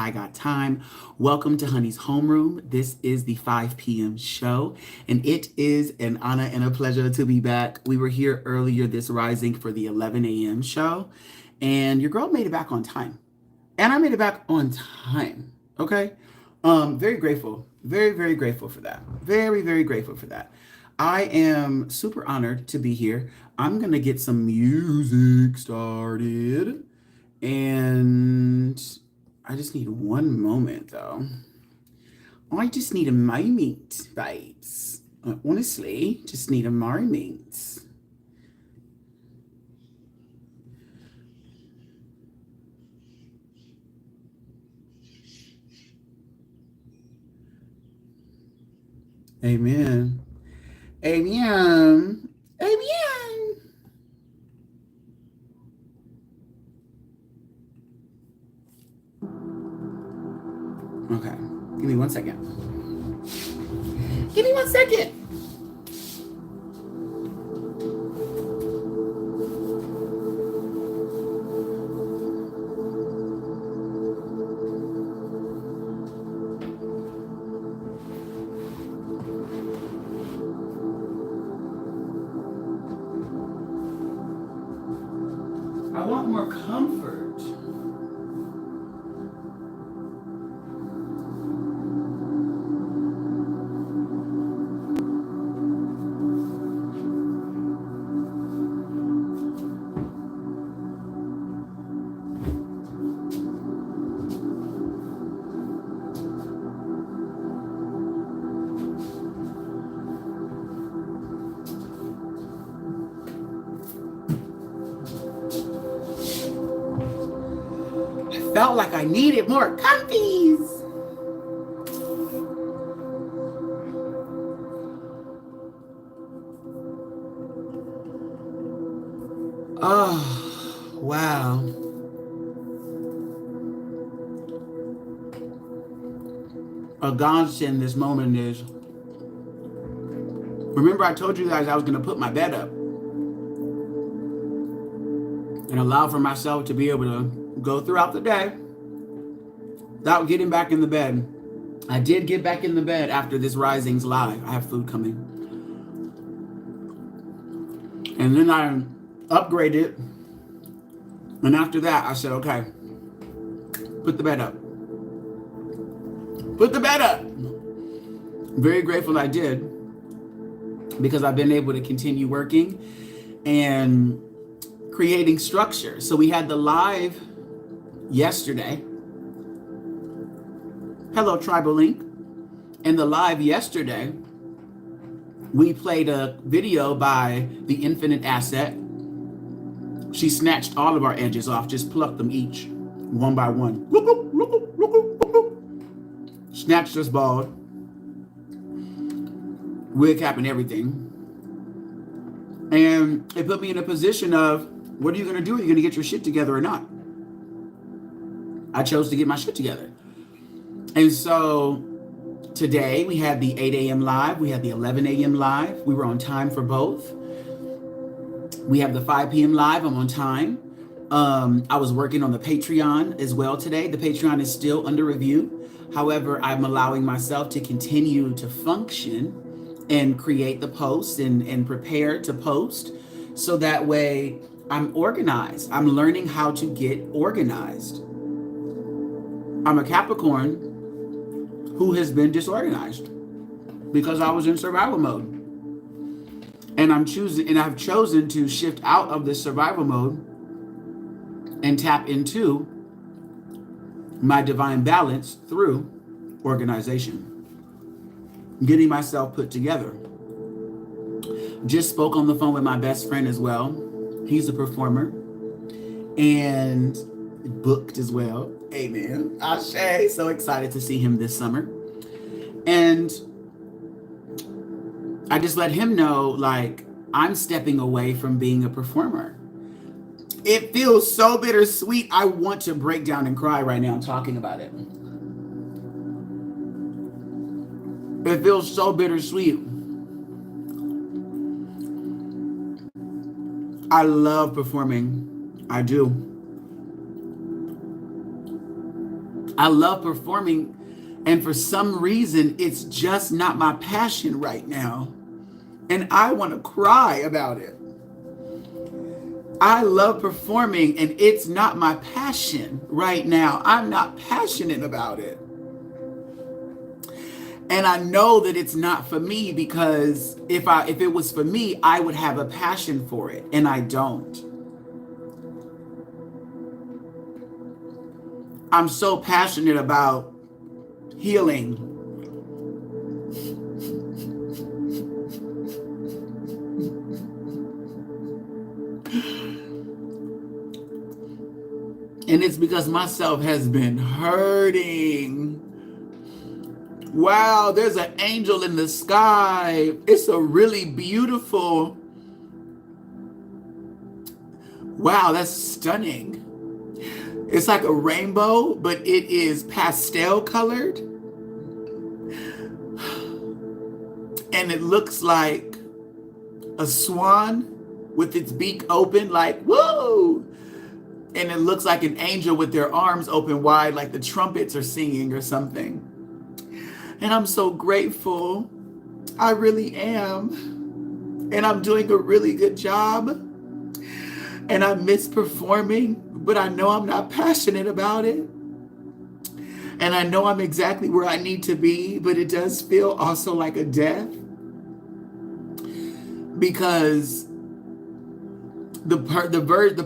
I Got Time. Welcome to Honey's Homeroom. This is the 5 p.m. show, and it is an honor and a pleasure to be back. We were here earlier this rising for the 11 a.m. show, and your girl made it back on time. And I made it back on time. Okay? Very grateful. Very, very grateful for that. Very, very grateful for that. I am super honored to be here. I'm going to get some music started. And I just need one moment, though. I just need a moment, babes. Honestly, just need a moment. Amen. Amen. Amen. Okay, give me 1 second. Give me 1 second. I want more comfort. Felt like I needed more comfies. Oh, wow. A godsend this moment is, remember I told you guys I was going to put my bed up and allow for myself to be able to go throughout the day without getting back in the bed. I did get back in the bed after this Rising's live. I have food coming. And then I upgraded. And after that, I said, okay, put the bed up. Put the bed up. Very grateful I did, because I've been able to continue working and creating structure. So we had the live yesterday. Hello, Tribal Link. In the live yesterday, we played a video by the Infinite Asset. She snatched all of our edges off, just plucked them each, one by one. Snatched us bald, wig cap and everything. And it put me in a position of, what are you going to do? Are you going to get your shit together or not? I chose to get my shit together. And so today we had the 8 a.m. live. We had the 11 a.m. live. We were on time for both. We have the 5 p.m. live. I'm on time. I was working on the Patreon as well today. The Patreon is still under review. However, I'm allowing myself to continue to function and create the posts and prepare to post. So that way I'm organized. I'm learning how to get organized. I'm a Capricorn who has been disorganized because I was in survival mode. And I've chosen to shift out of this survival mode and tap into my divine balance through organization, getting myself put together. Just spoke on the phone with my best friend as well. He's a performer and booked as well. Amen. Ashe. So excited to see him this summer. And I just let him know, like, I'm stepping away from being a performer. It feels so bittersweet. I want to break down and cry right now talking about it. It feels so bittersweet. I love performing. I do. I love performing, and for some reason, it's just not my passion right now. And I want to cry about it. I love performing, and it's not my passion right now. I'm not passionate about it. And I know that it's not for me, because if it was for me, I would have a passion for it, and I don't. I'm so passionate about healing. And it's because myself has been hurting. Wow, there's an angel in the sky. It's a really beautiful. Wow, that's stunning. It's like a rainbow, but it is pastel colored. And it looks like a swan with its beak open, like, whoa! And it looks like an angel with their arms open wide, like the trumpets are singing or something. And I'm so grateful. I really am. And I'm doing a really good job. And I miss performing, but I know I'm not passionate about it. And I know I'm exactly where I need to be, but it does feel also like a death. Because the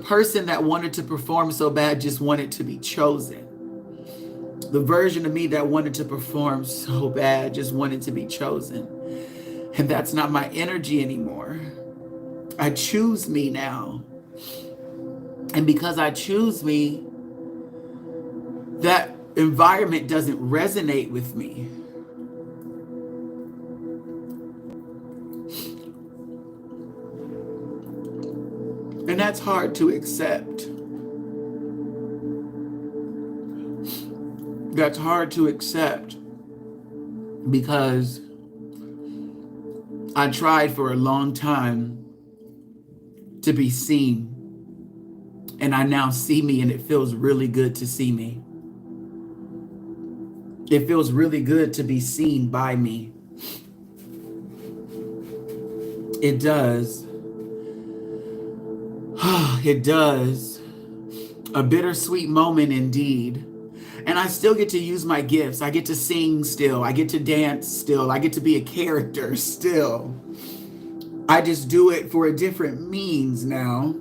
person that wanted to perform so bad just wanted to be chosen. The version of me that wanted to perform so bad just wanted to be chosen. And that's not my energy anymore. I choose me now. And because I choose me, that environment doesn't resonate with me. And that's hard to accept. That's hard to accept, because I tried for a long time to be seen. And I now see me, and it feels really good to see me. It feels really good to be seen by me. It does. It does. A bittersweet moment indeed. And I still get to use my gifts. I get to sing still. I get to dance still. I get to be a character still. I just do it for a different means now.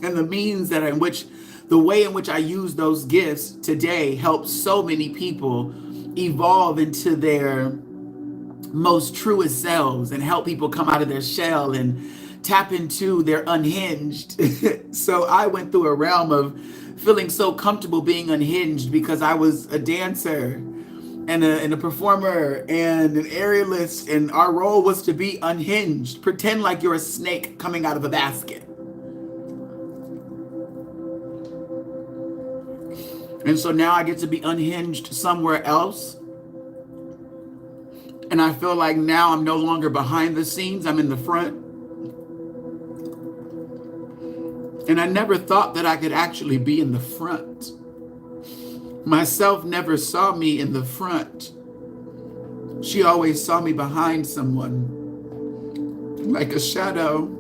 And the way in which I use those gifts today helps so many people evolve into their most truest selves and help people come out of their shell and tap into their unhinged. So I went through a realm of feeling so comfortable being unhinged because I was a dancer and a performer and an aerialist, and our role was to be unhinged. Pretend like you're a snake coming out of a basket. And so now I get to be unhinged somewhere else. And I feel like now I'm no longer behind the scenes, I'm in the front. And I never thought that I could actually be in the front. Myself never saw me in the front. She always saw me behind someone, like a shadow.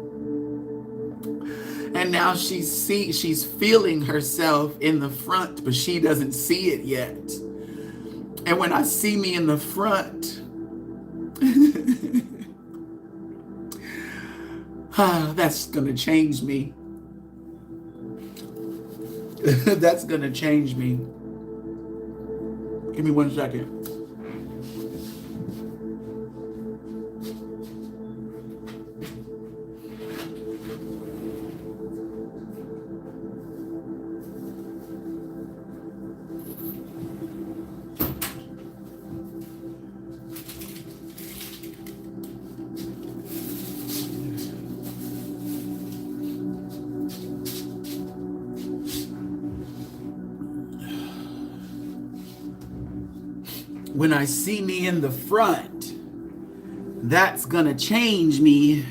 And now she's feeling herself in the front, but she doesn't see it yet. And when I see me in the front, that's gonna change me. That's gonna change me. Give me 1 second. When I see me in the front, that's gonna change me.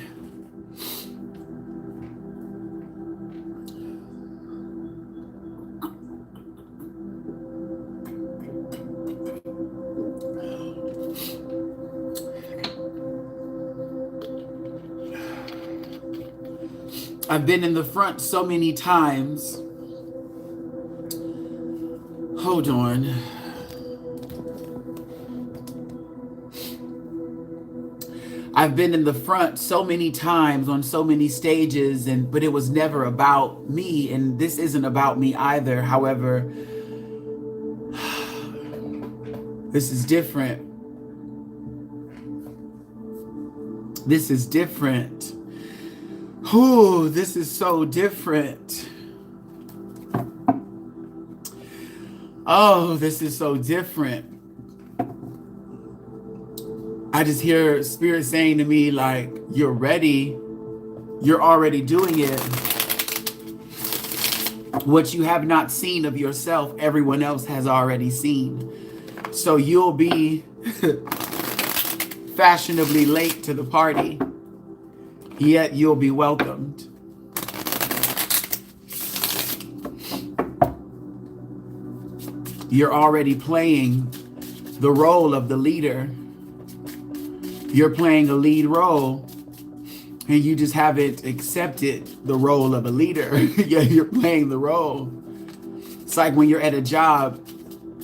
I've been in the front so many times. Hold on. I've been in the front so many times on so many stages, but it was never about me, and this isn't about me either. However, this is different. This is different. Ooh, this is so different. Oh, this is so different. I just hear Spirit saying to me, like, you're ready. You're already doing it. What you have not seen of yourself, everyone else has already seen. So you'll be fashionably late to the party, yet you'll be welcomed. You're already playing the role of the leader. You're playing a lead role, and you just haven't accepted the role of a leader. Yeah, you're playing the role. It's like when you're at a job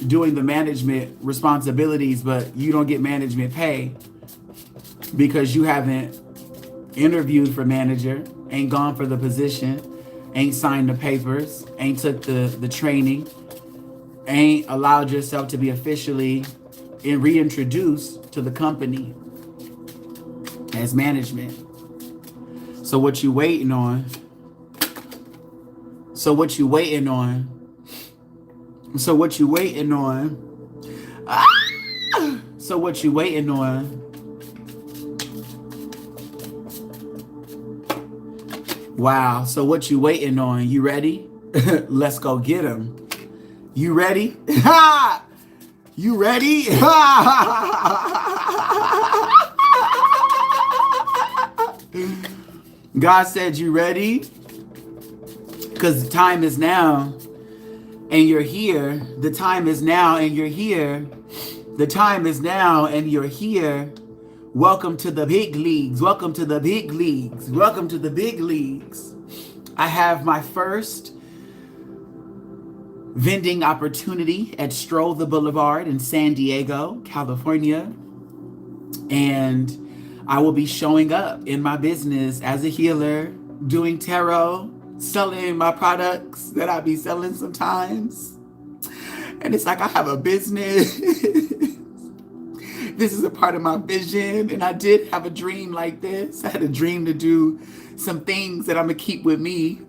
doing the management responsibilities, but you don't get management pay because you haven't interviewed for manager, ain't gone for the position, ain't signed the papers, ain't took the training, ain't allowed yourself to be officially reintroduced to the company as management. So what you waiting on? So what you waiting on? So what you waiting on? So what you waiting on? Wow. So what you waiting on? You ready? Let's go get him. You ready? Ha! You ready? God said, you ready? Because the time is now and you're here. The time is now and you're here. The time is now and you're here. Welcome to the big leagues. Welcome to the big leagues. Welcome to the big leagues. I have my first vending opportunity at Stroll the Boulevard in San Diego, California. And I will be showing up in my business as a healer, doing tarot, selling my products that I be selling sometimes. And it's like I have a business. This is a part of my vision. And I did have a dream like this. I had a dream to do some things that I'm going to keep with me.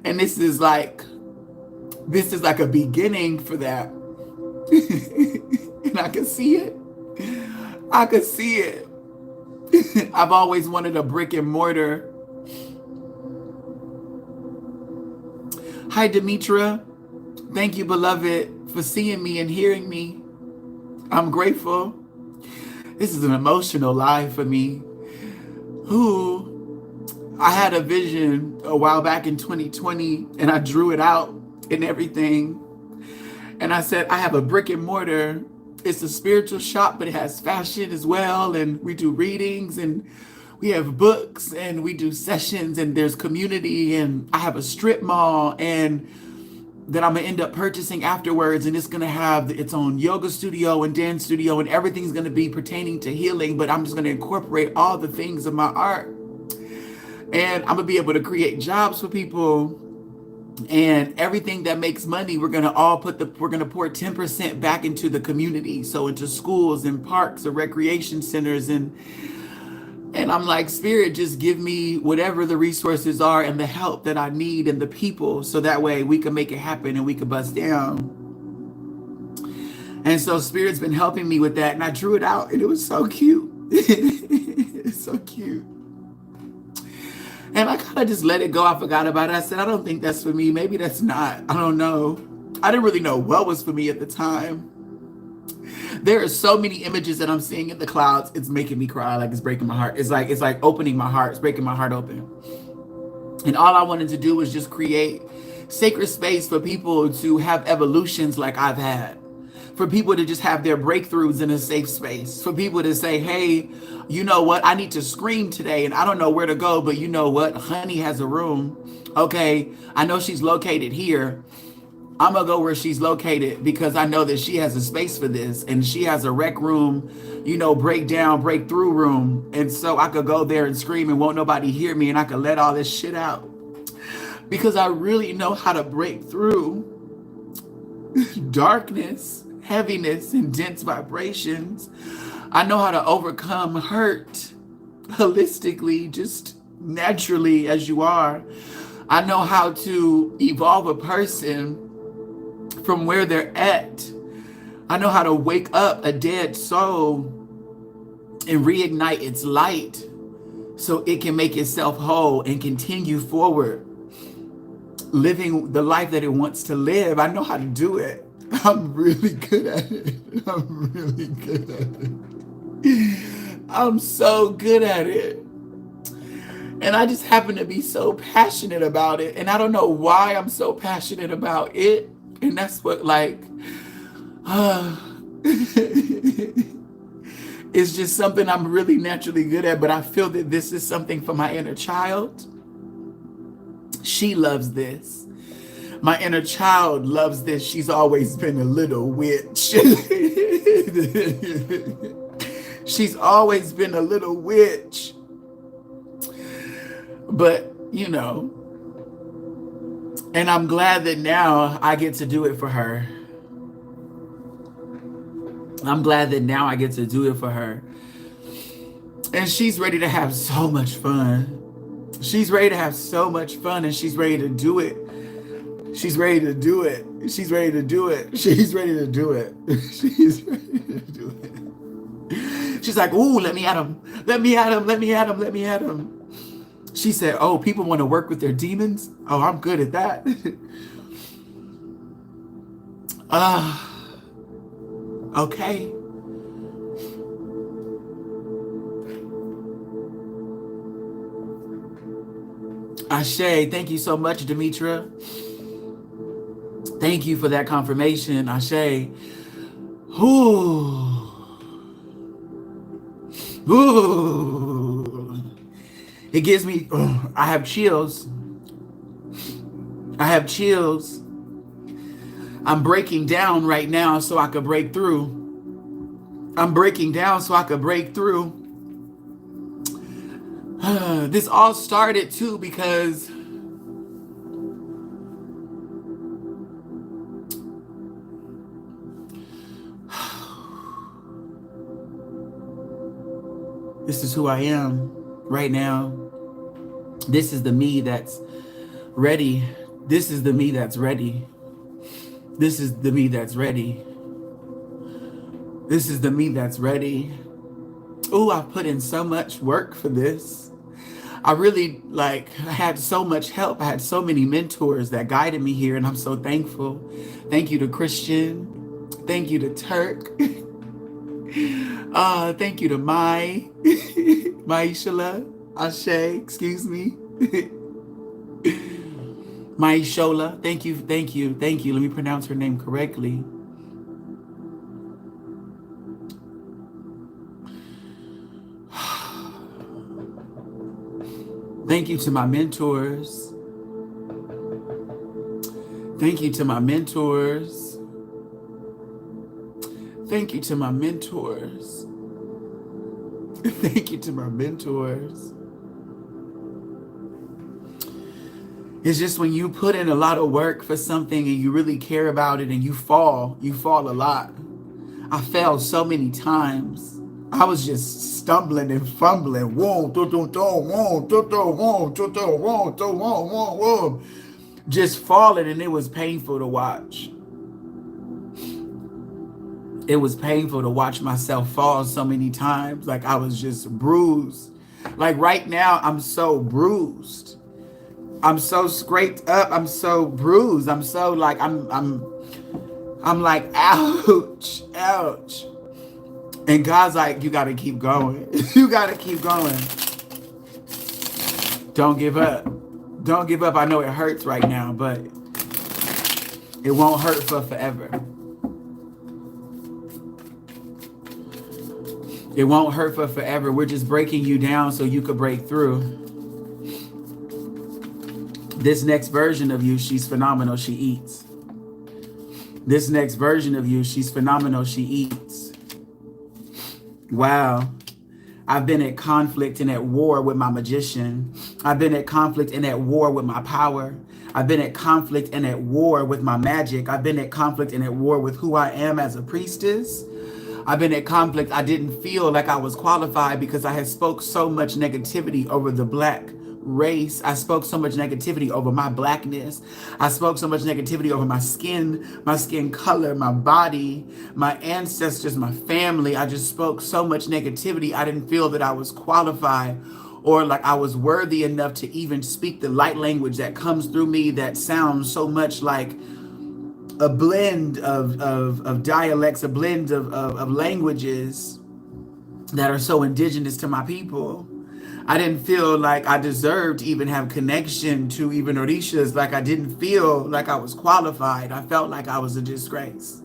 And this is like a beginning for that. And I can see it. I can see it. I've always wanted a brick and mortar. Hi, Demetra. Thank you, beloved, for seeing me and hearing me. I'm grateful. This is an emotional life for me. I had a vision a while back in 2020, and I drew it out and everything. And I said, I have a brick and mortar. It's a spiritual shop, but it has fashion as well. And we do readings and we have books and we do sessions and there's community. And I have a strip mall and that I'm going to end up purchasing afterwards. And it's going to have its own yoga studio and dance studio and everything's going to be pertaining to healing. But I'm just going to incorporate all the things of my art. And I'm going to be able to create jobs for people. And everything that makes money, we're going to pour 10% back into the community. So into schools and parks or recreation centers. And I'm like, Spirit, just give me whatever the resources are and the help that I need and the people. So that way we can make it happen and we can bust down. And so Spirit's been helping me with that. And I drew it out and it was so cute. It's so cute. And I kind of just let it go. I forgot about it. I said, I don't think that's for me. Maybe that's not. I don't know. I didn't really know what was for me at the time. There are so many images that I'm seeing in the clouds. It's making me cry. Like it's breaking my heart. It's like opening my heart. It's breaking my heart open. And all I wanted to do was just create sacred space for people to have evolutions like I've had. for people to just have their breakthroughs in a safe space, for people to say, hey, you know what, I need to scream today and I don't know where to go, but you know what, honey has a room. Okay, I know she's located here. I'm gonna go where she's located because I know that she has a space for this, and she has a rec room, you know, breakthrough room. And so I could go there and scream and won't nobody hear me, and I could let all this shit out because I really know how to break through darkness, heaviness, and dense vibrations. I know how to overcome hurt holistically, just naturally as you are. I know how to evolve a person from where they're at. I know how to wake up a dead soul and reignite its light so it can make itself whole and continue forward, living the life that it wants to live. I know how to do it. I'm really good at it. I'm really good at it. I'm so good at it. And I just happen to be so passionate about it. And I don't know why I'm so passionate about it. And that's what, like, it's just something I'm really naturally good at. But I feel that this is something for my inner child. She loves this. My inner child loves this. She's always been a little witch. She's always been a little witch. But, you know, and I'm glad that now I get to do it for her. I'm glad that now I get to do it for her. And she's ready to have so much fun. She's ready to have so much fun, and she's ready to do it. She's ready to do it. She's ready to do it. She's ready to do it. She's ready to do it. She's like, ooh, let me at him. Let me at him. Let me at him. Let me at him. She said, oh, people want to work with their demons? Oh, I'm good at that. Okay. Ashe, thank you so much, Demetra. Thank you for that confirmation, Ashe. Ooh. Ooh. It gives me, I have chills. I have chills. I'm breaking down right now so I could break through. I'm breaking down so I could break through. This all started too because this is who I am right now. This is the me that's ready. This is the me that's ready. This is the me that's ready. This is the me that's ready. Oh, I've put in so much work for this. I really, I had so much help. I had so many mentors that guided me here, and I'm so thankful. Thank you to Christian. Thank you to Turk. Thank you to Maishala. Ashe, excuse me. Maishola. Thank you, thank you, thank you. Let me pronounce her name correctly. Thank you to my mentors. Thank you to my mentors. Thank you to my mentors. Thank you to my mentors. It's just when you put in a lot of work for something and you really care about it and you fall a lot. I fell so many times. I was just stumbling and fumbling. Just falling, and it was painful to watch. It was painful to watch myself fall so many times. Like I was just bruised. Like right now, I'm so bruised. I'm so scraped up. I'm so bruised. I'm so like, I'm like, ouch, ouch. And God's like, you got to keep going. You got to keep going. Don't give up. Don't give up. I know it hurts right now, but it won't hurt for forever. It won't hurt for forever. We're just breaking you down so you could break through. This next version of you, she's phenomenal. She eats. This next version of you, she's phenomenal. She eats. Wow. I've been at conflict and at war with my magician. I've been at conflict and at war with my power. I've been at conflict and at war with my magic. I've been at conflict and at war with who I am as a priestess. I've been at conflict. I didn't feel like I was qualified because I had spoke so much negativity over the Black race. I spoke so much negativity over my Blackness. I spoke so much negativity over my skin color, my body, my ancestors, my family. I just spoke so much negativity. I didn't feel that I was qualified or like I was worthy enough to even speak the light language that comes through me that sounds so much like a blend of dialects, a blend of languages that are so indigenous to my people. I didn't feel like I deserved to even have connection to even Orishas. Like I didn't feel like I was qualified. I felt like I was a disgrace.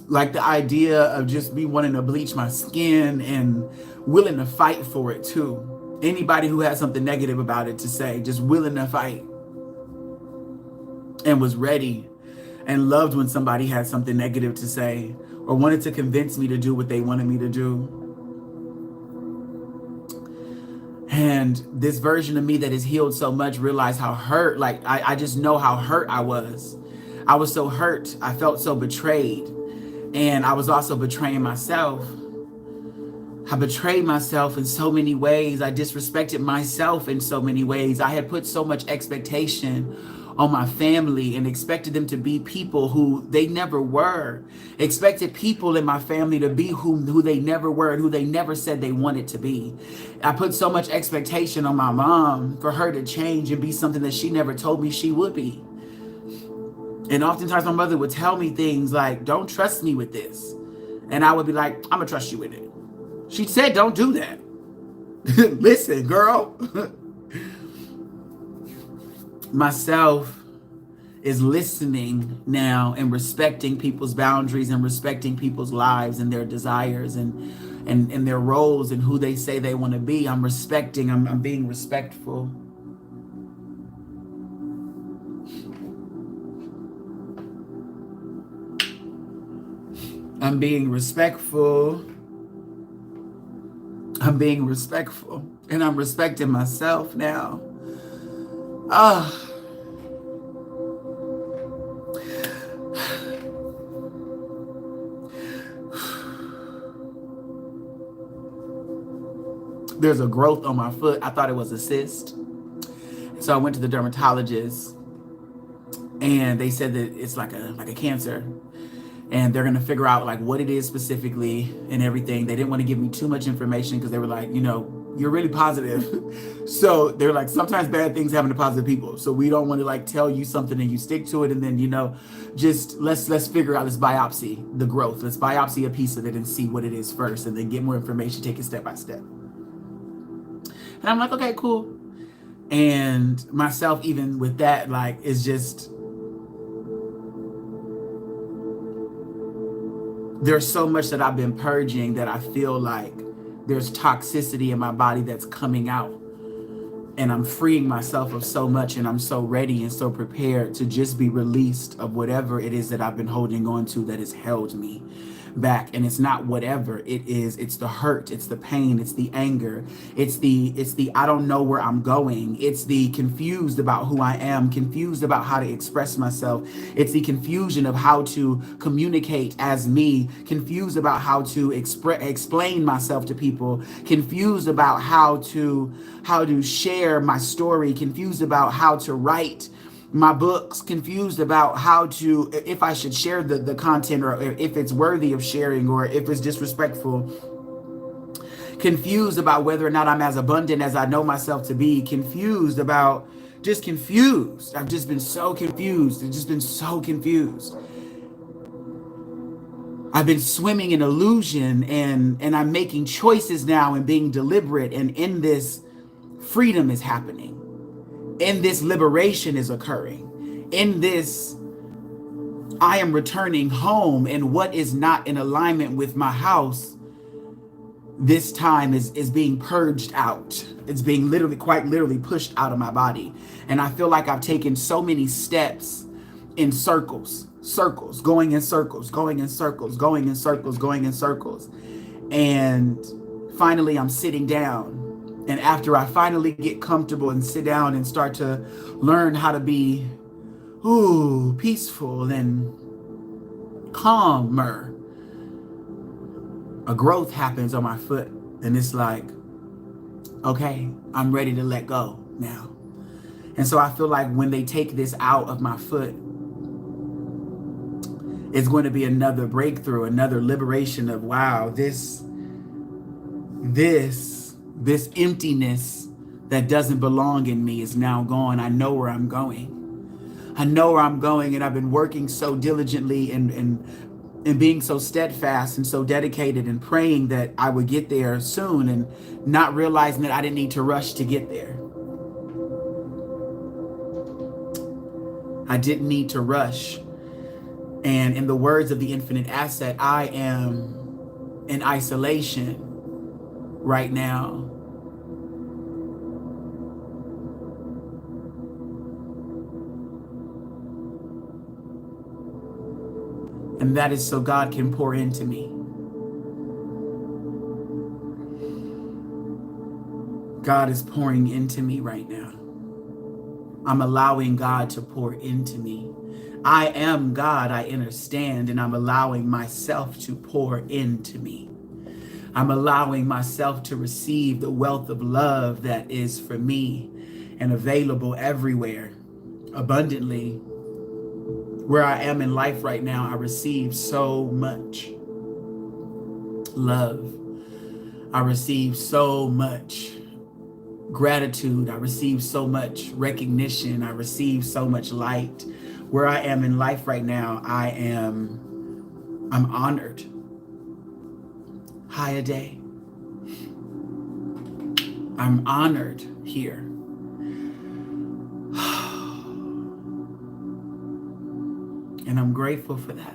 Like the idea of just me wanting to bleach my skin and willing to fight for it too. Anybody who had something negative about it to say, just willing to fight. And was ready and loved when somebody had something negative to say or wanted to convince me to do what they wanted me to do. And this version of me that is healed so much realized how hurt, like I just know how hurt I was. I was so hurt. I felt so betrayed. And I was also betraying myself. I betrayed myself in so many ways. I disrespected myself in so many ways. I had put so much expectation on my family and expected them to be people who they never were. Expected people in my family to be who they never were and who they never said they wanted to be. I put so much expectation on my mom for her to change and be something that she never told me she would be. And oftentimes my mother would tell me things like, don't trust me with this. And I would be like, I'm gonna trust you with it. She said, don't do that. Listen, girl. Myself is listening now and respecting people's boundaries and respecting people's lives and their desires and their roles and who they say they want to be. I'm respecting, I'm being respectful. I'm being respectful. I'm being respectful. And I'm respecting myself now. There's a growth on my foot. I thought it was a cyst. So I went to the dermatologist and they said that it's like a cancer. And they're going to figure out like what it is specifically and everything. They didn't want to give me too much information because they were like, you know, you're really positive. So they're like, sometimes bad things happen to positive people. So we don't want to like tell you something and you stick to it. And then, you know, just let's figure out, let's biopsy the growth. Let's biopsy a piece of it and see what it is first and then get more information, take it step by step. And I'm like, okay, cool. And myself, even with that, like, is just, there's so much that I've been purging that I feel like there's toxicity in my body that's coming out. And I'm freeing myself of so much, and I'm so ready and so prepared to just be released of whatever it is that I've been holding on to that has held me back. And it's not whatever it is, it's the hurt, it's the pain, it's the anger, it's the I don't know where I'm going, it's the confused about who I am, confused about how to express myself, it's the confusion of how to communicate as me, confused about how to explain myself to people, confused about how to share my story, confused about how to write my books, confused about how to, if I should share the content or if it's worthy of sharing or if it's disrespectful, confused about whether or not I'm as abundant as I know myself to be, confused about, just confused. I've just been so confused. It's just been so confused. I've been swimming in illusion and I'm making choices now and being deliberate, and in this freedom is happening. In this liberation is occurring. In this I am returning home, and what is not in alignment with my house this time is being purged out. It's being quite literally pushed out of my body. And I feel like I've taken so many steps in circles, going in circles, going in circles, going in circles, going in circles. And finally I'm sitting down. And after I finally get comfortable and sit down and start to learn how to be peaceful and calmer, a growth happens on my foot, and it's like, okay, I'm ready to let go now. And so I feel like when they take this out of my foot, it's going to be another breakthrough, another liberation of, wow, this emptiness that doesn't belong in me is now gone. I know where I'm going. I know where I'm going, and I've been working so diligently and being so steadfast and so dedicated and praying that I would get there soon, and not realizing that I didn't need to rush to get there. I didn't need to rush. And in the words of the infinite asset, I am in isolation right now. And that is so God can pour into me. God is pouring into me right now. I'm allowing God to pour into me. I am God, I understand, and I'm allowing myself to pour into me. I'm allowing myself to receive the wealth of love that is for me and available everywhere, abundantly. Where I am in life right now, I receive so much love. I receive so much gratitude. I receive so much recognition. I receive so much light. Where I am in life right now, I'm honored. Hi, Ade. I'm honored here. And I'm grateful for that.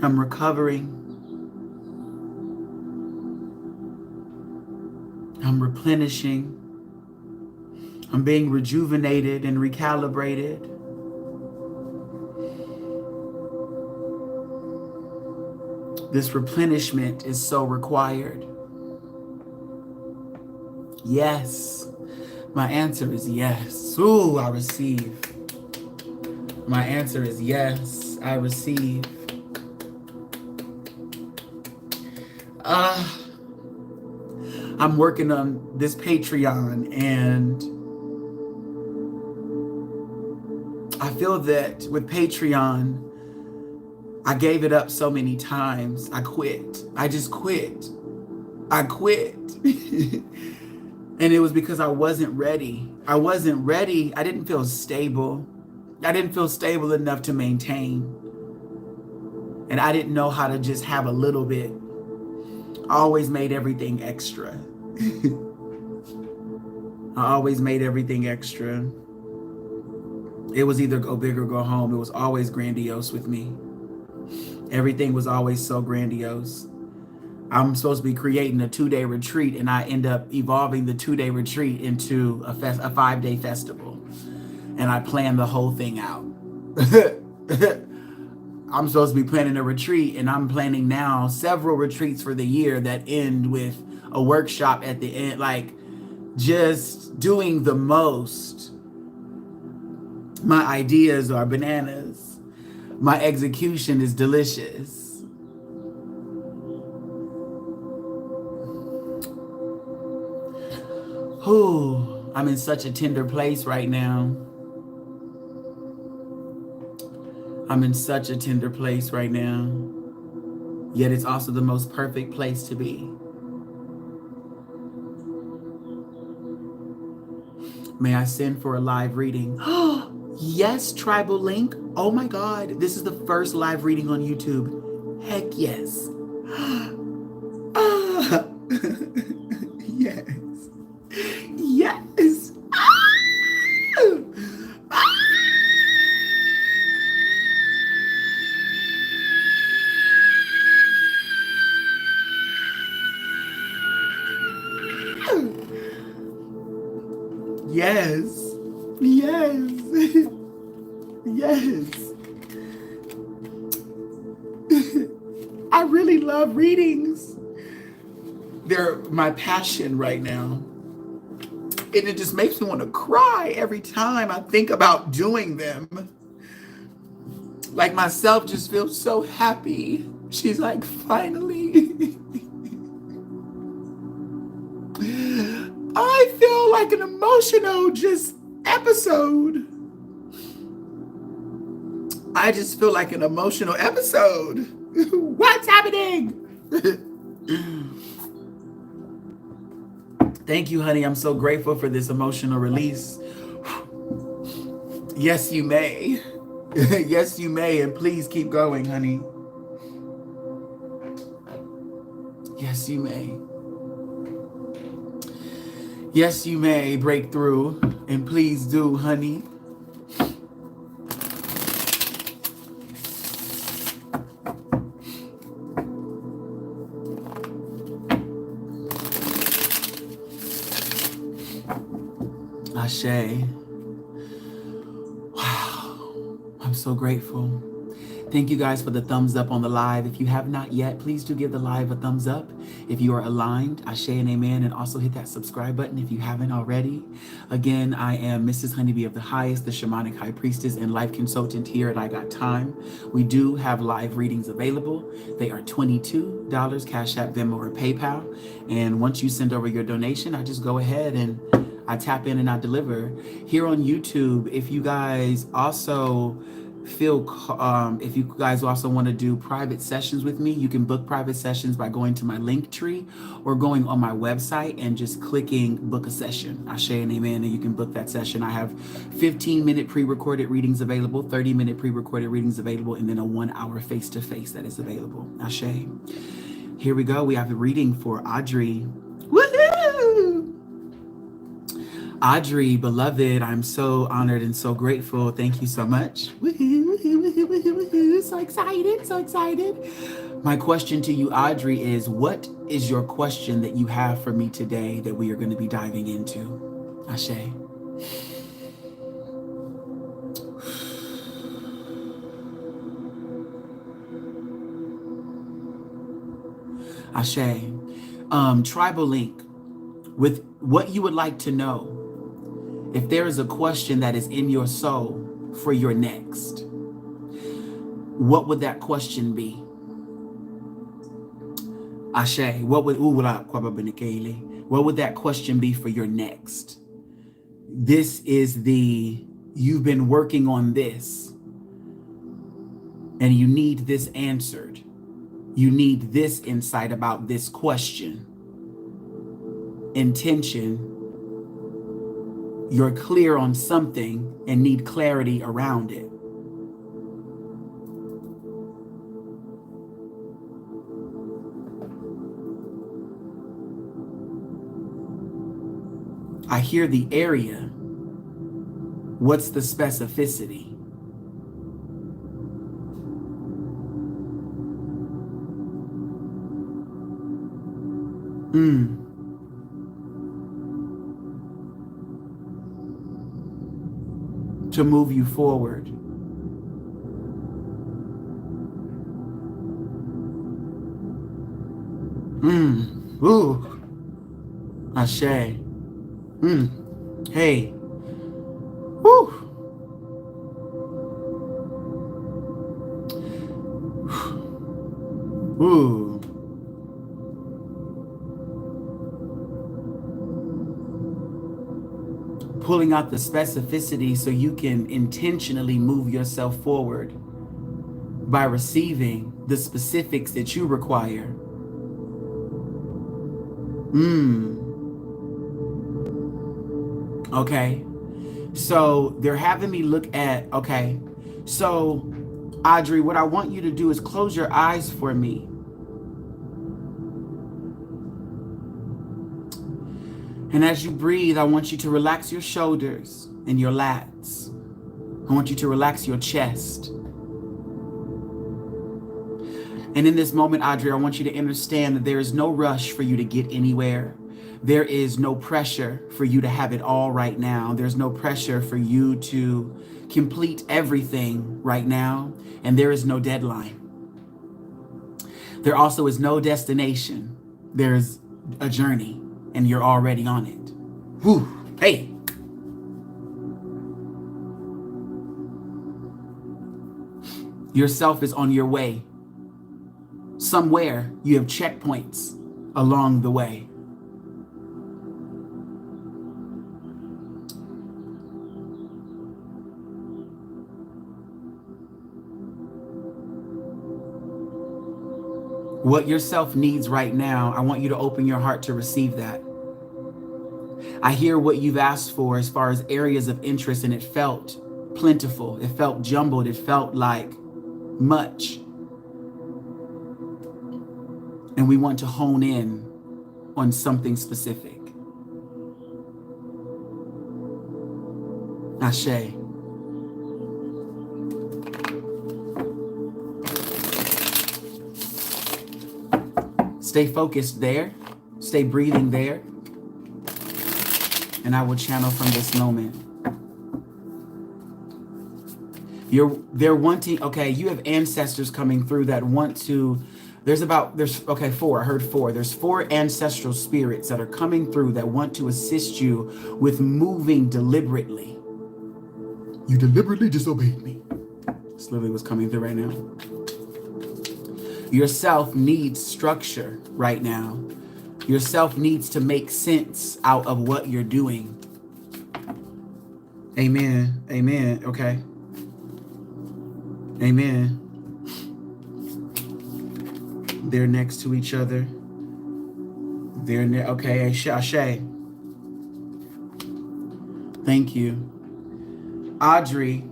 I'm recovering. I'm replenishing. I'm being rejuvenated and recalibrated. This replenishment is so required. Yes. My answer is yes. Ooh, I receive. My answer is yes, I receive. I'm working on this Patreon, and I feel that with Patreon, I gave it up so many times. I quit. I just quit. I quit. And it was because I wasn't ready. I wasn't ready. I didn't feel stable. I didn't feel stable enough to maintain. And I didn't know how to just have a little bit. I always made everything extra. I always made everything extra. It was either go big or go home. It was always grandiose with me. Everything was always so grandiose. I'm supposed to be creating a 2-day retreat, and I end up evolving the 2-day retreat into a 5-day festival. And I planned the whole thing out. I'm supposed to be planning a retreat, and I'm planning now several retreats for the year that end with a workshop at the end, like just doing the most. My ideas are bananas. My execution is delicious. Ooh, I'm in such a tender place right now. I'm in such a tender place right now. Yet it's also the most perfect place to be. May I send for a live reading? Yes, Tribal Link. Oh my God, this is the first live reading on YouTube. Heck yes. Yes. Yes. Yes. Yes. Yes. I really love readings. They're my passion right now. And it just makes me want to cry every time I think about doing them. Like myself just feels so happy. She's like, finally. I feel like an emotional just episode. I just feel like an emotional episode. What's happening? Thank you, honey. I'm so grateful for this emotional release. Yes, you may. Yes, you may. And please keep going, honey. Yes, you may. Yes, you may break through. And please do, honey. Ashe. Wow. I'm so grateful. Thank you guys for the thumbs up on the live. If you have not yet, please do give the live a thumbs up. If you are aligned, ashe and amen, and also hit that subscribe button if you haven't already. Again, I am Mrs. Honeybee of the Highest, the Shamanic High Priestess and Life Consultant here at EyeGotThyme. We do have live readings available. They are $22, CashApp, Venmo, or PayPal. And once you send over your donation, I just go ahead and I tap in and I deliver. Here on YouTube, if you guys also if you guys also want to do private sessions with me, you can book private sessions by going to my link tree or going on my website and just clicking book a session. Ashe and amen, and you can book that session. I have 15-minute pre-recorded readings available, 30-minute pre-recorded readings available, and then a 1-hour face-to-face that is available. Ashe. Here we go. We have a reading for Audrey. Woohoo! Audrey, beloved, I'm so honored and so grateful. Thank you so much. Woohoo, woohoo, woohoo, woohoo, woohoo. So excited, so excited. My question to you, Audrey, is what is your question that you have for me today that we are going to be diving into? Ashe. Ashe. Tribal Link, with what you would like to know. If there is a question that is in your soul for your next, what would that question be? Ashe, what would that question be for your next? This is you've been working on this and you need this answered. You need this insight about this question. Intention. You're clear on something and need clarity around it. I hear the area. What's the specificity? To move you forward. Ooh. Ashe. Hey. Woo. Ooh. Pulling out the specificity so you can intentionally move yourself forward by receiving the specifics that you require. Okay. So they're having me look at, okay. So Audrey, what I want you to do is close your eyes for me. And as you breathe, I want you to relax your shoulders and your lats. I want you to relax your chest. And in this moment, Audrey, I want you to understand that there is no rush for you to get anywhere. There is no pressure for you to have it all right now. There's no pressure for you to complete everything right now. And there is no deadline. There also is no destination. There's a journey, and you're already on it. Whew. Hey. Yourself is on your way. Somewhere you have checkpoints along the way. What yourself needs right now, I want you to open your heart to receive that. I hear what you've asked for as far as areas of interest, and it felt plentiful. It felt jumbled. It felt like much. And we want to hone in on something specific. Ashe. Stay focused there. Stay breathing there. And I will channel from this moment. They're wanting, okay, you have ancestors coming through that want to, four, I heard four. There's 4 ancestral spirits that are coming through that want to assist you with moving deliberately. You deliberately disobeyed me. This literally was coming through right now. Yourself needs structure right now. Yourself needs to make sense out of what you're doing. Amen. Amen. Okay. Amen. They're next to each other. Okay. Ashe. Thank you. Audrey.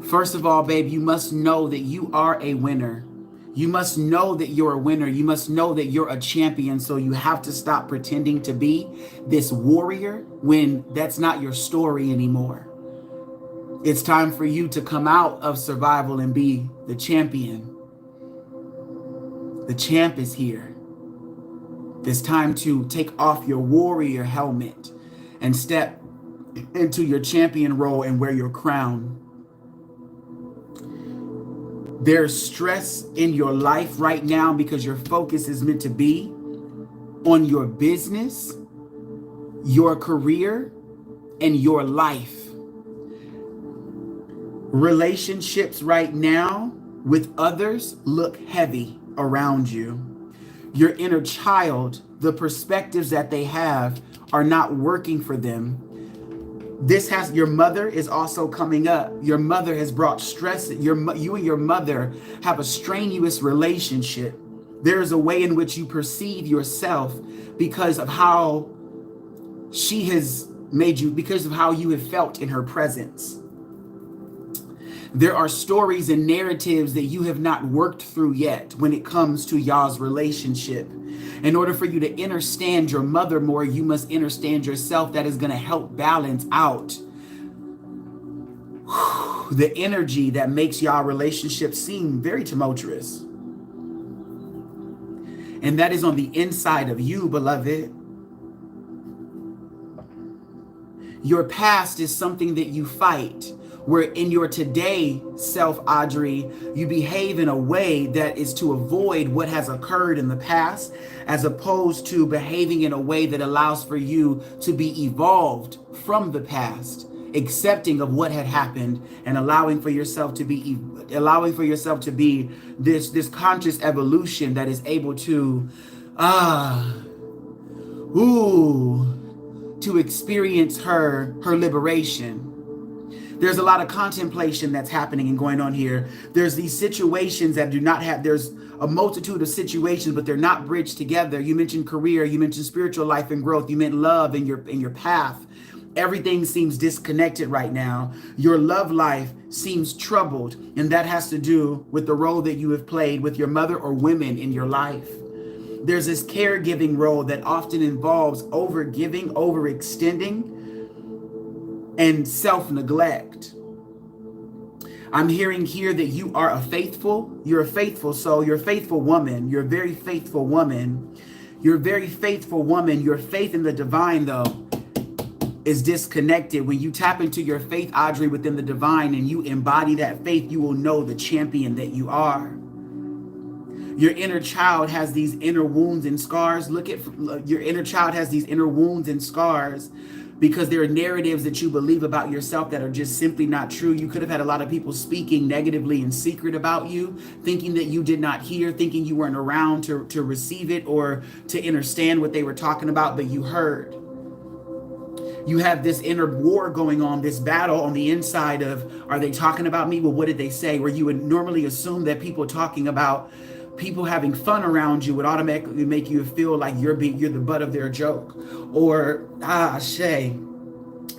First of all, babe, you must know that you are a winner. You must know that you're a winner. You must know that you're a champion. So you have to stop pretending to be this warrior when that's not your story anymore. It's time for you to come out of survival and be the champion. The champ is here. It's time to take off your warrior helmet and step into your champion role and wear your crown. There's stress in your life right now because your focus is meant to be on your business, your career, and your life. Relationships right now with others look heavy around you. Your inner child, the perspectives that they have are not working for them. Your mother is also coming up. Your mother has brought stress. You and your mother have a strenuous relationship. There is a way in which you perceive yourself because of how she has made you, because of how you have felt in her presence. There are stories and narratives that you have not worked through yet when it comes to y'all's relationship. In order for you to understand your mother more, you must understand yourself. That is going to help balance out the energy that makes y'all relationship seem very tumultuous. And that is on the inside of you, beloved. Your past is something that you fight. Where in your today self, Audrey, you behave in a way that is to avoid what has occurred in the past, as opposed to behaving in a way that allows for you to be evolved from the past, accepting of what had happened and allowing for yourself to be this conscious evolution that is able to to experience her liberation. There's a lot of contemplation that's happening and going on here. There's these situations that there's a multitude of situations, but they're not bridged together. You mentioned career, you mentioned spiritual life and growth, you meant love in your path. Everything seems disconnected right now. Your love life seems troubled, and that has to do with the role that you have played with your mother or women in your life. There's this caregiving role that often involves overgiving, overextending, and self-neglect. I'm hearing here that you're a faithful soul, you're a faithful woman, you're a very faithful woman. You're a very faithful woman. Your faith in the divine, though, is disconnected. When you tap into your faith, Audrey, within the divine, and you embody that faith, you will know the champion that you are. Your inner child has these inner wounds and scars. Look at your inner child has these inner wounds and scars because there are narratives that you believe about yourself that are just simply not true. You could have had a lot of people speaking negatively in secret about you, thinking that you did not hear, thinking you weren't around to receive it or to understand what they were talking about, but you heard. You have this inner war going on, this battle on the inside of, are they talking about me? Well, what did they say? Where you would normally assume that people talking about people having fun around you would automatically make you feel like you're the butt of their joke. Or,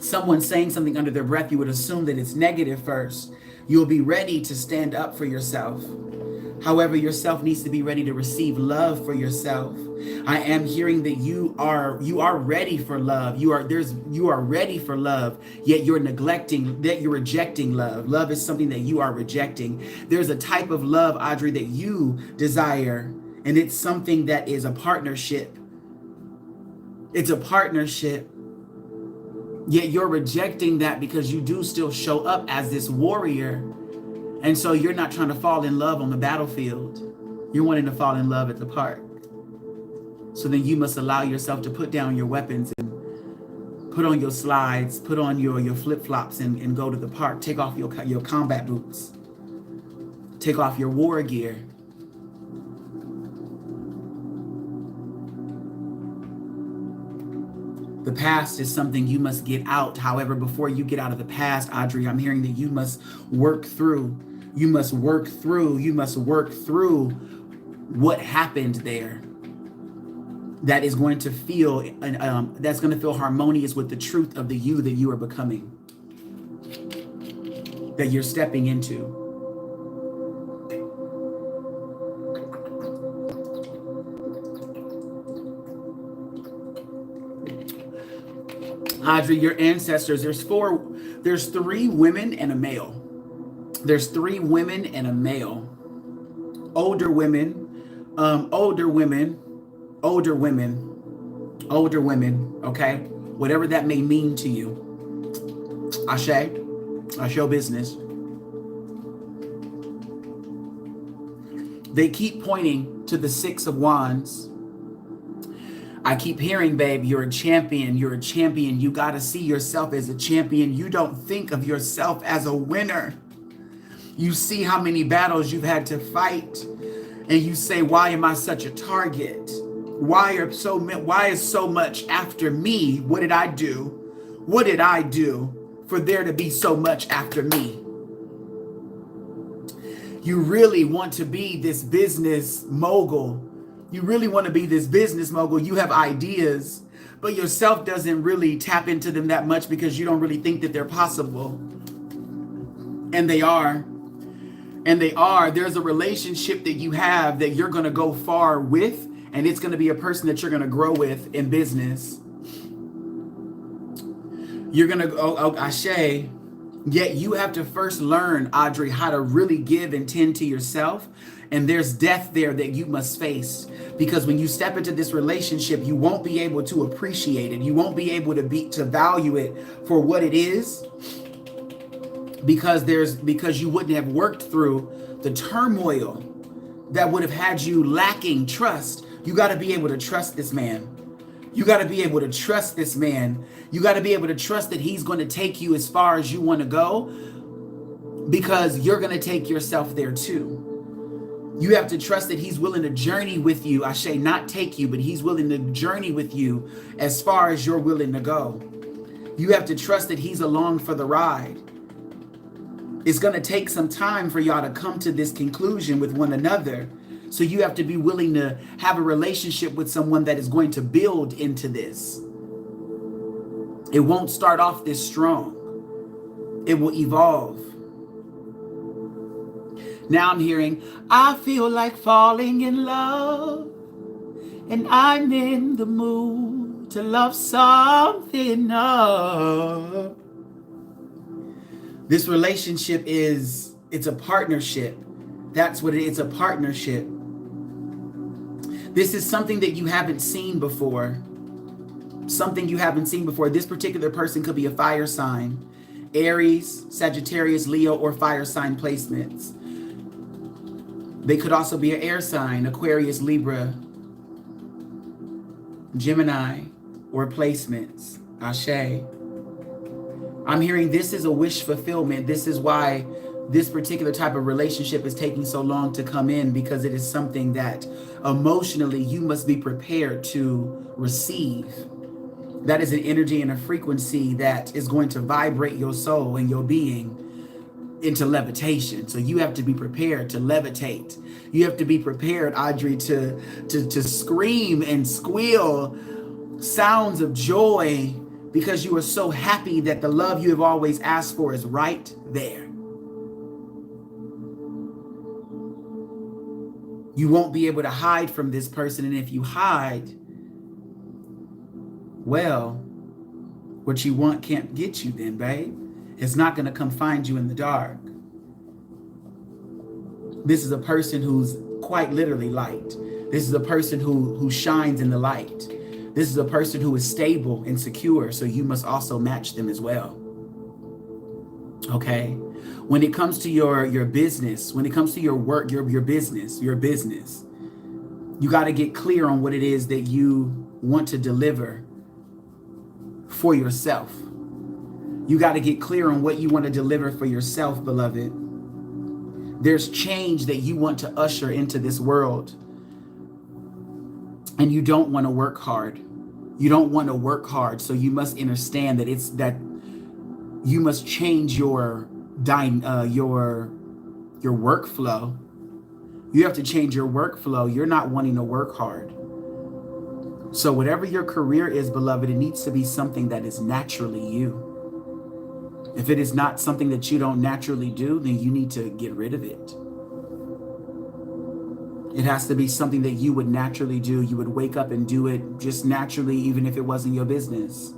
someone saying something under their breath, you would assume that it's negative first. You'll be ready to stand up for yourself. However, yourself needs to be ready to receive love for yourself. I am hearing that you are ready for love. You are ready for love, yet you're rejecting love. Love is something that you are rejecting. There's a type of love, Audrey, that you desire, and it's something that is a partnership. It's a partnership. Yet you're rejecting that because you do still show up as this warrior. And so you're not trying to fall in love on the battlefield. You're wanting to fall in love at the park. So then you must allow yourself to put down your weapons and put on your slides, put on your flip-flops and go to the park. Take off your combat boots. Take off your war gear. The past is something you must get out. However, before you get out of the past, Audrey, I'm hearing that you must work through. You must work through what happened there. That is going to feel, that's going to feel harmonious with the truth of the you that you are becoming, that you're stepping into. Audrey, your ancestors, there's 3 women and a male. There's 3 women and a male. Older women, okay? Whatever that may mean to you. Ashe your business. They keep pointing to the 6 of Wands. I keep hearing, babe, you're a champion. You're a champion. You got to see yourself as a champion. You don't think of yourself as a winner. You see how many battles you've had to fight. And you say, why am I such a target? Why is so much after me? What did I do? What did I do for there to be so much after me? You really want to be this business mogul. You really want to be this business mogul. You have ideas, but yourself doesn't really tap into them that much because you don't really think that they're possible. And they are. And they are. There's a relationship that you have that you're going to go far with, and it's going to be a person that you're going to grow with in business. You're going to go, Ashe. Yet you have to first learn, Audrey, how to really give and tend to yourself. And there's death there that you must face. Because when you step into this relationship, you won't be able to appreciate it. You won't be able to value it for what it is. Because you wouldn't have worked through the turmoil that would have had you lacking trust. You got to be able to trust this man. You got to be able to trust this man. You got to be able to trust that he's going to take you as far as you want to go, because you're going to take yourself there too. You have to trust that he's willing to journey with you. I say not take you, but he's willing to journey with you as far as you're willing to go. You have to trust that he's along for the ride. It's going to take some time for y'all to come to this conclusion with one another. So you have to be willing to have a relationship with someone that is going to build into this. It won't start off this strong. It will evolve. Now I'm hearing, I feel like falling in love, and I'm in the mood to love something up. This relationship it's a partnership. That's what it is, a partnership. This is something that you haven't seen before. Something you haven't seen before. This particular person could be a fire sign. Aries, Sagittarius, Leo, or fire sign placements. They could also be an air sign, Aquarius, Libra, Gemini, or placements. Ashe. I'm hearing this is a wish fulfillment. This is why this particular type of relationship is taking so long to come in, because it is something that emotionally you must be prepared to receive. That is an energy and a frequency that is going to vibrate your soul and your being into levitation. So you have to be prepared to levitate. You have to be prepared, Audrey, to scream and squeal sounds of joy, because you are so happy that the love you have always asked for is right there. You won't be able to hide from this person. And if you hide, well, what you want can't get you then, babe. It's not going to come find you in the dark. This is a person who's quite literally light. This is a person who shines in the light. This is a person who is stable and secure, so you must also match them as well. Okay? When it comes to your business, when it comes to your work, your business, you got to get clear on what it is that you want to deliver for yourself. You got to get clear on what you want to deliver for yourself, beloved. There's change that you want to usher into this world, and you don't want to work hard. You don't want to work hard, so you must understand that you must change your workflow. You have to change your workflow. You're not wanting to work hard. So whatever your career is, beloved, it needs to be something that is naturally you. If it is not something that you don't naturally do, then you need to get rid of it. It has to be something that you would naturally do. You would wake up and do it just naturally, even if it wasn't your business.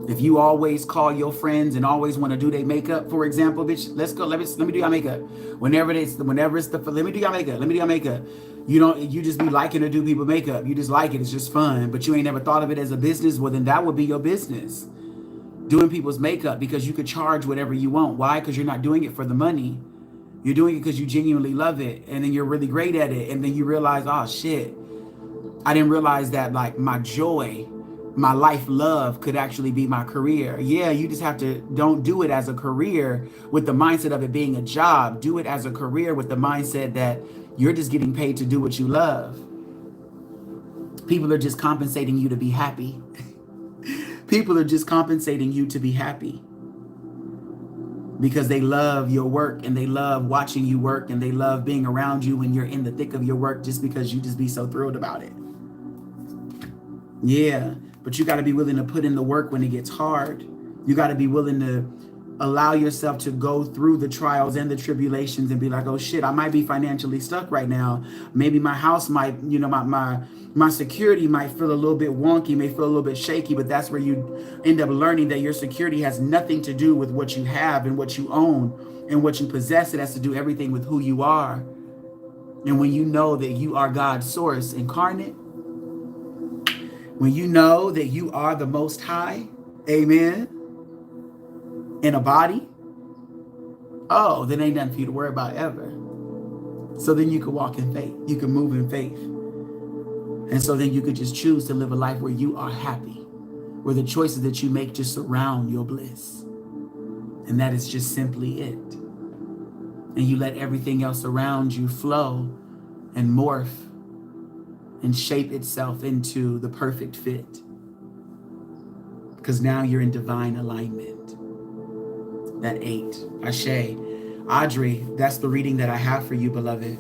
If you always call your friends and always want to do their makeup, for example, bitch, let's go. Let me do your makeup. Whenever it's the let me do your makeup. Let me do your makeup. You just be liking to do people makeup. You just like it. It's just fun. But you ain't never thought of it as a business. Well, then that would be your business. Doing people's makeup, because you could charge whatever you want. Why? Because you're not doing it for the money. You're doing it because you genuinely love it. And then you're really great at it. And then you realize, oh shit, I didn't realize that like my joy, my life love could actually be my career. Yeah, you just have to, don't do it as a career with the mindset of it being a job. Do it as a career with the mindset that you're just getting paid to do what you love. People are just compensating you to be happy. People are just compensating you to be happy because they love your work and they love watching you work and they love being around you when you're in the thick of your work, just because you just be so thrilled about it. Yeah, but you got to be willing to put in the work when it gets hard. You got to be willing to allow yourself to go through the trials and the tribulations and be like, oh shit, I might be financially stuck right now. Maybe my house might, my security might feel a little bit wonky, may feel a little bit shaky, but that's where you end up learning that your security has nothing to do with what you have and what you own and what you possess. It has to do everything with who you are. And when you know that you are God's source incarnate, when you know that you are the Most High, amen, in a body, oh, then ain't nothing for you to worry about ever. So then you can walk in faith. You can move in faith. And so then you could just choose to live a life where you are happy, where the choices that you make just surround your bliss. And that is just simply it. And you let everything else around you flow and morph and shape itself into the perfect fit. Because now you're in divine alignment. That 8. Ashe. Audrey, that's the reading that I have for you, beloved.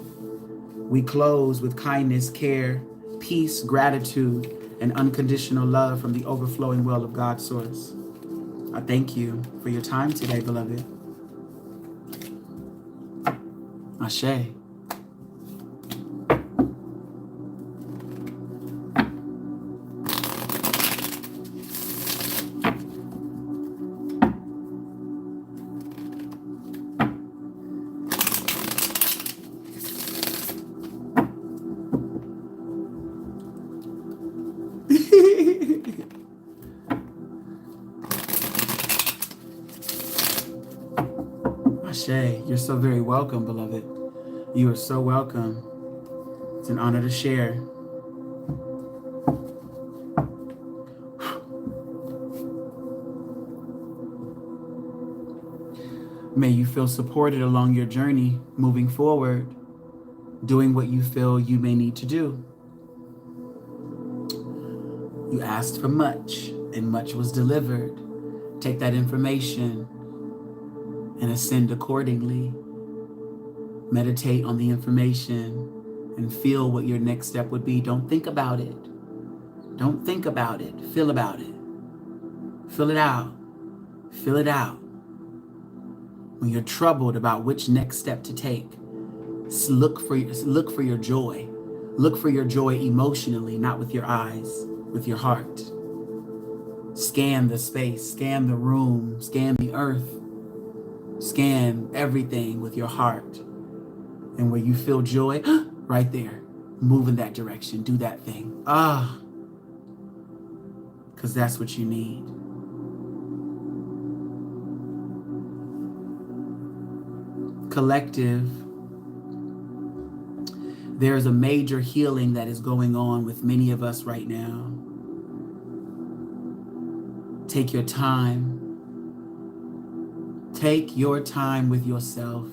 We close with kindness, care, peace, gratitude, and unconditional love from the overflowing well of God's source. I thank you for your time today, beloved. Ashe. Ashe, you're so very welcome, beloved. You are so welcome. It's an honor to share. May you feel supported along your journey, moving forward, doing what you feel you may need to do. You asked for much, and much was delivered. Take that information and ascend accordingly. Meditate on the information and feel what your next step would be. Don't think about it. Don't think about it. Feel about it. Fill it out. Fill it out. When you're troubled about which next step to take, look for your joy. Look for your joy emotionally, not with your eyes, with your heart. Scan the space, scan the room, scan the earth, scan everything with your heart. And where you feel joy, right there, move in that direction, do that thing. Because that's what you need. Collective, there's a major healing that is going on with many of us right now. Take your time. Take your time with yourself.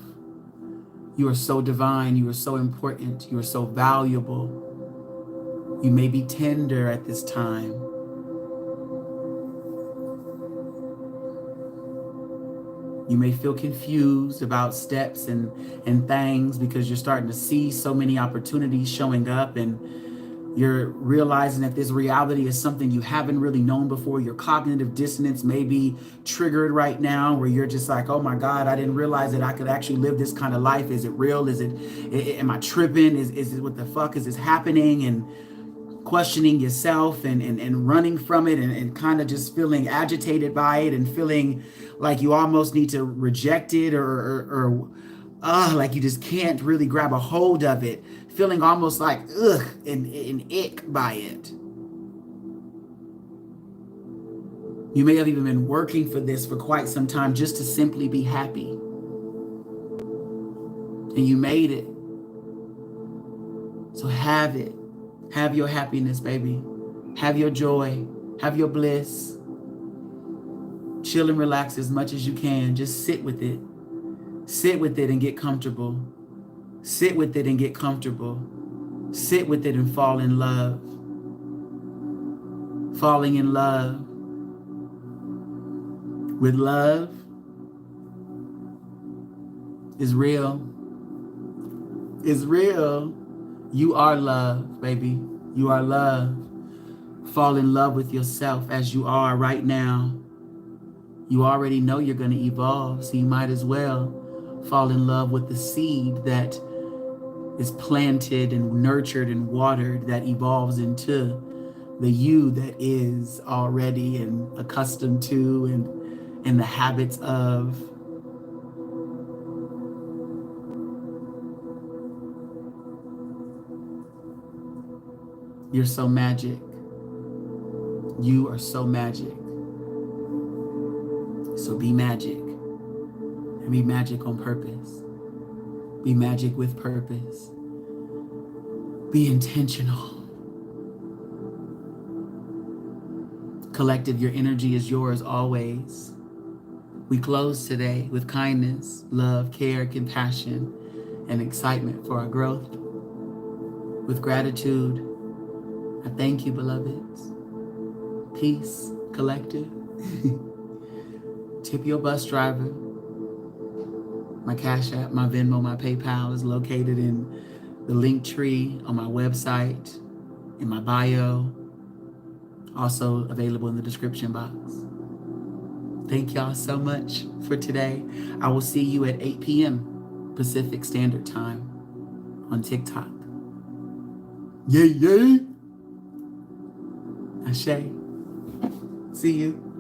You are so divine. You are so important. You are so valuable. You may be tender at this time. You may feel confused about steps and things because you're starting to see so many opportunities showing up, and you're realizing that this reality is something you haven't really known before. Your cognitive dissonance may be triggered right now where you're just like, oh my God, I didn't realize that I could actually live this kind of life. Is it real? Am I tripping? Is it, what the fuck is this happening? And questioning yourself and running from it and kind of just feeling agitated by it and feeling like you almost need to reject it or like you just can't really grab a hold of it, feeling almost like ugh and ick by it. You may have even been working for this for quite some time just to simply be happy. And you made it. So have it. Have your happiness, baby. Have your joy. Have your bliss. Chill and relax as much as you can. Just sit with it. Sit with it and get comfortable. Sit with it and get comfortable. Sit with it and fall in love. Falling in love. With love is real. It's real. You are love, baby. You are love. Fall in love with yourself as you are right now. You already know you're going to evolve, so you might as well fall in love with the seed that is planted and nurtured and watered that evolves into the you that is already and accustomed to and the habits of. You're so magic. You are so magic. So be magic. And be magic on purpose. Be magic with purpose. Be intentional. Collective, your energy is yours always. We close today with kindness, love, care, compassion, and excitement for our growth. With gratitude, I thank you, beloveds. Peace, collective. Tip your bus driver. My CashApp, my Venmo, my PayPal is located in the link tree on my website, in my bio. Also available in the description box. Thank y'all so much for today. I will see you at 8 p.m. Pacific Standard Time on TikTok. Yay, yay. Ashe. See you.